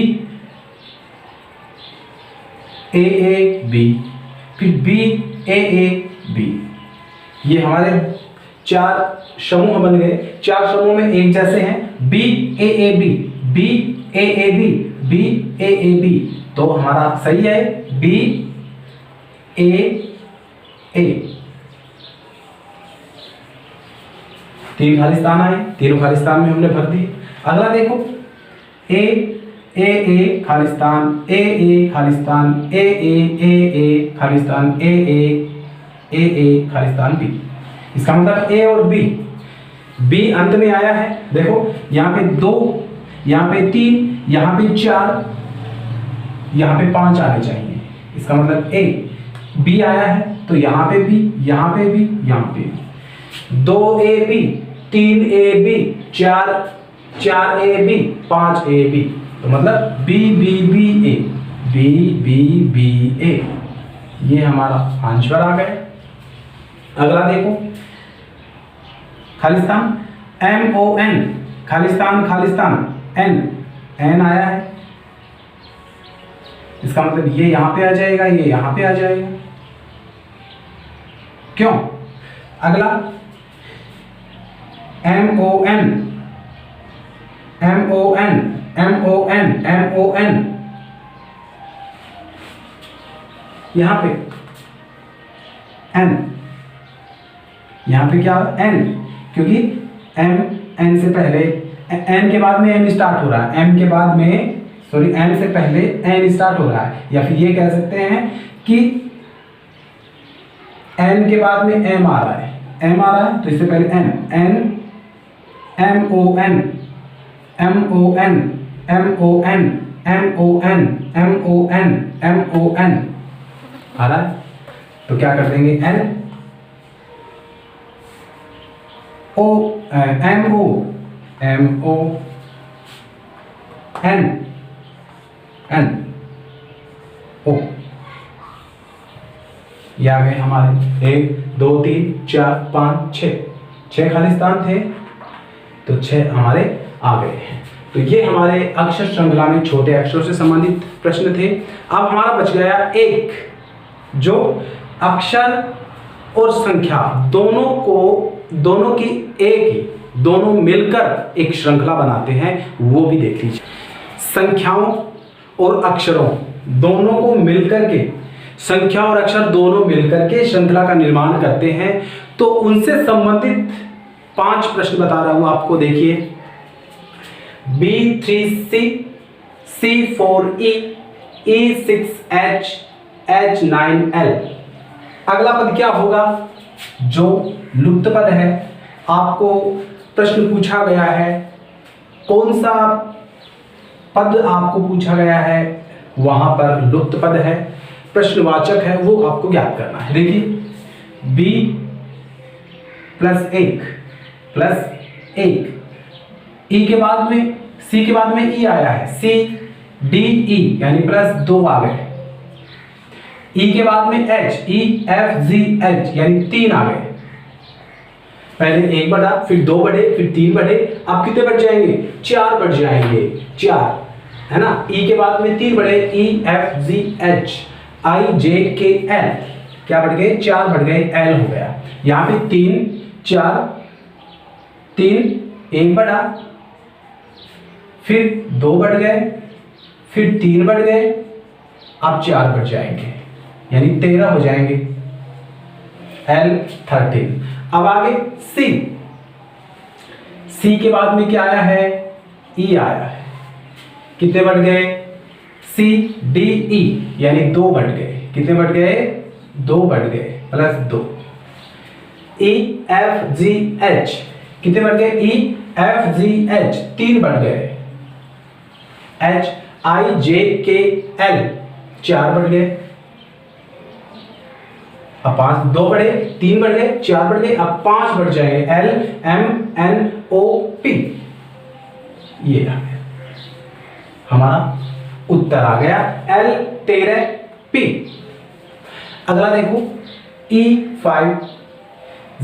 ए बी, फिर बी ए बी। ये हमारे 4 समूह बन गए। 4 समूह में एक जैसे हैं, B A B, B A B, B A B. तो हमारा सही है बी ए। 3 खालिस्तान आए, तीनों खालिस्तान में हमने भर दिए। अगला देखो ए खालिस्तान, ए खालिस्तान, ए खालिस्तान, ए खालिस्तान बी। इसका मतलब ए और बी अंत में आया है। देखो यहाँ पे 2, यहाँ पे 3, यहाँ पे 4, यहाँ पे 5 आने चाहिए। इसका मतलब ए बी आया है, तो यहाँ पे भी, यहाँ पे भी, यहाँ पे भी। 2 A B, 3 A B, 4 A B, 5 A B. तो मतलब B B B A, B B B A, ये हमारा आंसर आ गया। अगला देखो Khalistan M O N, Khalistan N आया है। इसका मतलब ये यहां पे आ जाएगा, ये यहां पे आ जाएगा। क्यों? अगला एम ओ एन यहां पे एन, यहां पे क्या एन, क्योंकि एन से पहले, एन के बाद में एन स्टार्ट हो रहा है, एम के बाद में सॉरी एन से पहले एन स्टार्ट हो रहा है। या फिर ये कह सकते हैं कि एन के बाद में एम आ रहा है, तो इससे पहले एन एम ओ एन आ रहा है। तो क्या कर देंगे N O M O N O, ये आ गए हमारे 1 2 3 4 5 6 खालिस्तान थे, तो 6 हमारे आ गए। तो ये हमारे अक्षर श्रृंखला में छोटे अक्षरों से संबंधित प्रश्न थे। अब हमारा बच गया एक, जो अक्षर और संख्या दोनों की एक ही, दोनों मिलकर एक श्रृंखला बनाते हैं, वो भी देख लीजिए। संख्याओं और अक्षरों दोनों को मिलकर के, संख्या और अक्षर दोनों मिलकर के श्रृंखला का निर्माण करते हैं। तो उनसे संबंधित 5 प्रश्न बता रहा हूं आपको। देखिए B3C, C4E, E6H, H9L। अगला पद क्या होगा? जो लुप्त पद है। आपको प्रश्न पूछा गया है, कौन सा पद आपको पूछा गया है, वहां पर लुप्त पद है, प्रश्नवाचक है, वो आपको ज्ञात करना है। देखिए B +1 ई के बाद में, सी के बाद में ई आया है, सी डी ई यानी +2 आ गए। ई के बाद में H, E F G H यानी 3 आ गए। पहले 1 बढ़ा, फिर 2 बढ़े, फिर 3 बढ़े, अब कितने बढ़ जाएंगे? 4 बढ़ जाएंगे, 4 है ना। ई के बाद में 3 बढ़े, E F G H I जे के एल, क्या बढ़ गए? 4 बढ़ गए, एल हो गया। यहाँ पे 3 4, 3, 1 बढ़ा, फिर 2 बढ़ गए, फिर 3 बढ़ गए, अब 4 बढ़ जाएंगे, यानी 13 हो जाएंगे। L13। अब आगे C के बाद में क्या आया है? E आया है। कितने बढ़ गए? C D E, यानी 2 बढ़ गए। कितने बढ़ गए? 2 बढ़ गए, plus 2। E F G H, कितने बढ़ गए? E F G H 3 बढ़ गए। H I J K L 4 बढ़ गए। अब 5, 2 बढ़े, 3 बढ़ गए, 4 बढ़ गए, अब 5 बढ़ जाएंगे। L M N O P, ये आ गया हमारा उत्तर आ गया L13P। अगला देखो E5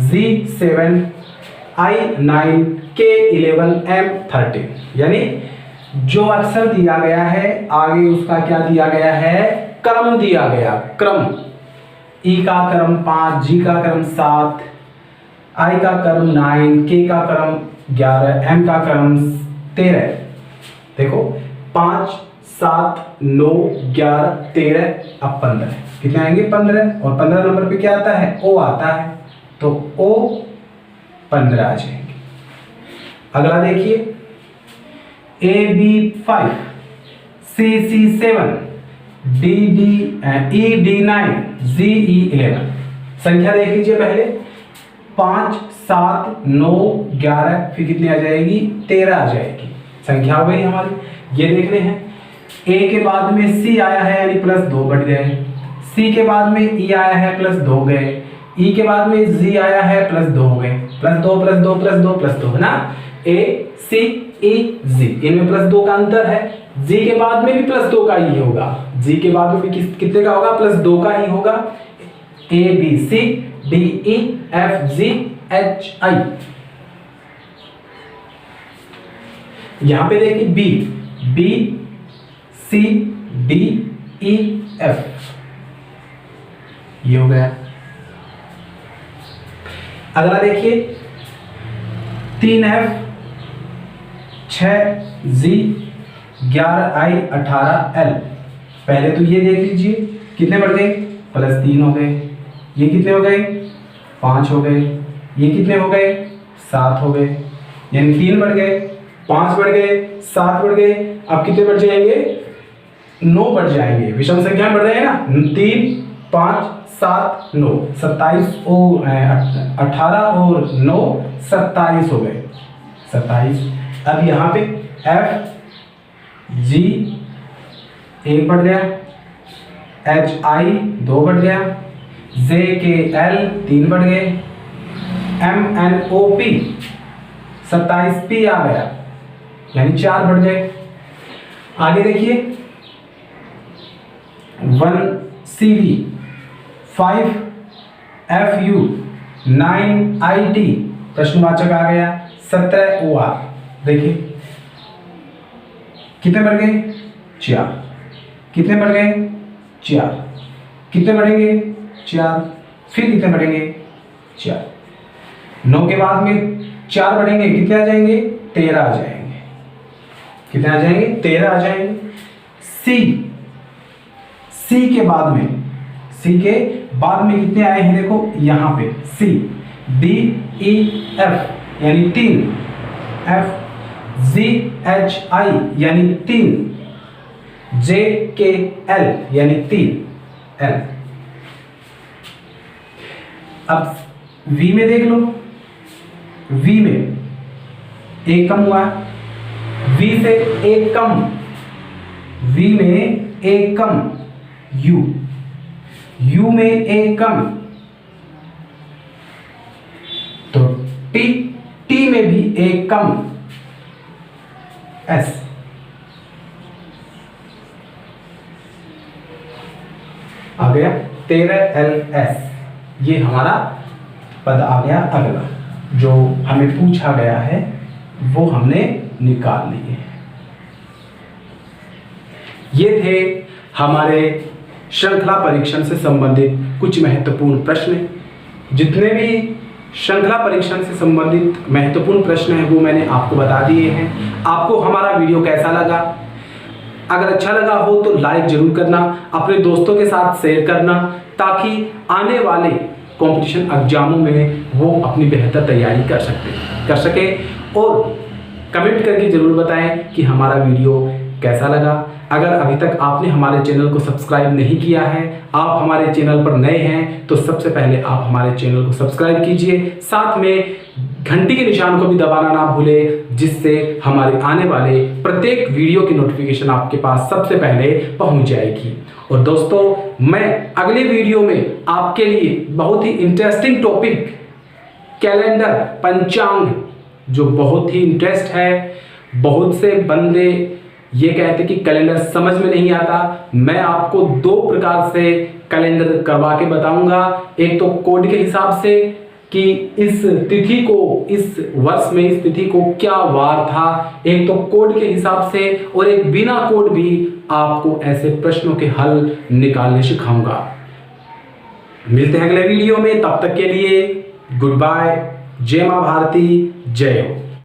Z7 I9 K11 M13, यानी जो अक्षर दिया गया है आगे उसका क्या दिया गया है? क्रम दिया गया, क्रम। E का क्रम 5, G का क्रम 7, I का क्रम 9, K का क्रम 11, M का क्रम 13। देखो 5, 7, 9, 11, 13, अब 15। कितने आएंगे? 15। और 15 नंबर पे क्या आता है? O आता है, तो O 15 आ जाएंगे। अगला देखिए AB5 CC7 ED9 ZE11। संख्या देख लीजिए पहले, 5, 7, 9, 11, फिर कितनी आ जाएगी? 13 आ जाएगी। संख्या हो गई हमारी। ये देख रहे हैं A के बाद में C आया है, यानी प्लस 2 बढ़ गए। C के बाद में E आया है, प्लस 2 गए। E के बाद में Z आया है, प्लस 2 हो गए। प्लस 2 प्लस 2 प्लस 2 प्लस 2 है ना। A C E Z, इनमें प्लस 2 का अंतर है। G के बाद में भी प्लस 2 का ही होगा। G के बाद में भी कितने का होगा? प्लस 2 का ही होगा। A B C D E F G H I। यहां पे देखिए B C D E F, ये हो गया। अगला देखिए 3F 6 Z 11 I 18 L। पहले तो ये देख लीजिए कितने बढ़ गए? प्लस 3 हो गए। ये कितने हो गए? 5 हो गए। ये कितने हो गए? 7 हो गए, यानी 3 बढ़ गए, 5 बढ़ गए, 7 बढ़ गए। अब कितने बढ़ जाएंगे? 9 बढ़ जाएंगे। विषम संख्या बढ़ रहे हैं ना, 3, 5, 7, 9, 27 और 18 और 9 27 हो गए, 27। अब यहाँ पे F G 1 बढ़ गया, H I 2 बढ़ गया, J K L 3 बढ़ गए, M N O P 27 P आ गया, यानी 4 बढ़ गए। आगे देखिए 1 C V 5 F U 9 I T प्रश्नवाचक आ गया, 17 O R। देखिए कितने बढ़ गए? 4। कितने बढ़ गए? 4। कितने बढ़ेंगे? 4। फिर कितने बढ़ेंगे? 4। 9 के बाद में 4 बढ़ेंगे, कितने आ जाएंगे? 13 आ जाएंगे। कितने आ जाएंगे? 13 आ जाएंगे। C के बाद में कितने आए हैं? देखो यहां पे C D E F यानी 3, F Z H I यानी 3, J K L यानी 3 L। अब V में देख लो, V में एक कम हुआ, V से एक कम, V में एक कम, U में एक कम, तो T में भी एक कम, S। आ गया 13 LS। ये हमारा पद आ गया। अगला जो हमें पूछा गया है वो हमने निकाल लिए। ये थे हमारे श्रृंखला परीक्षण से संबंधित कुछ महत्वपूर्ण प्रश्न। जितने भी श्रृंखला परीक्षण से संबंधित महत्वपूर्ण प्रश्न है वो मैंने आपको बता दिए हैं। आपको हमारा वीडियो कैसा लगा? अगर अच्छा लगा हो तो लाइक जरूर करना, अपने दोस्तों के साथ शेयर करना, ताकि आने वाले कंपटीशन एग्जामों में वो अपनी बेहतर तैयारी कर सके। और कमेंट करके ज़रूर बताएं कि हमारा वीडियो कैसा लगा। अगर अभी तक आपने हमारे चैनल को सब्सक्राइब नहीं किया है, आप हमारे चैनल पर नए हैं, तो सबसे पहले आप हमारे चैनल को सब्सक्राइब कीजिए, साथ में घंटी के निशान को भी दबाना ना भूलें, जिससे हमारे आने वाले प्रत्येक वीडियो की नोटिफिकेशन आपके पास सबसे पहले पहुंच जाएगी। और दोस्तों, मैं अगले वीडियो में आपके लिए बहुत ही इंटरेस्टिंग टॉपिक कैलेंडर पंचांग, जो बहुत ही इंटरेस्ट है, बहुत से बंदे ये कहते कि कैलेंडर समझ में नहीं आता। मैं आपको 2 प्रकार से कैलेंडर करवा के बताऊंगा। एक तो कोड के हिसाब से कि इस तिथि को, इस वर्ष में इस तिथि को क्या वार था, एक तो कोड के हिसाब से, और एक बिना कोड भी आपको ऐसे प्रश्नों के हल निकालने सिखाऊंगा। मिलते हैं अगले वीडियो में, तब तक के लिए गुड बाय। जय मां भारती, जय हो।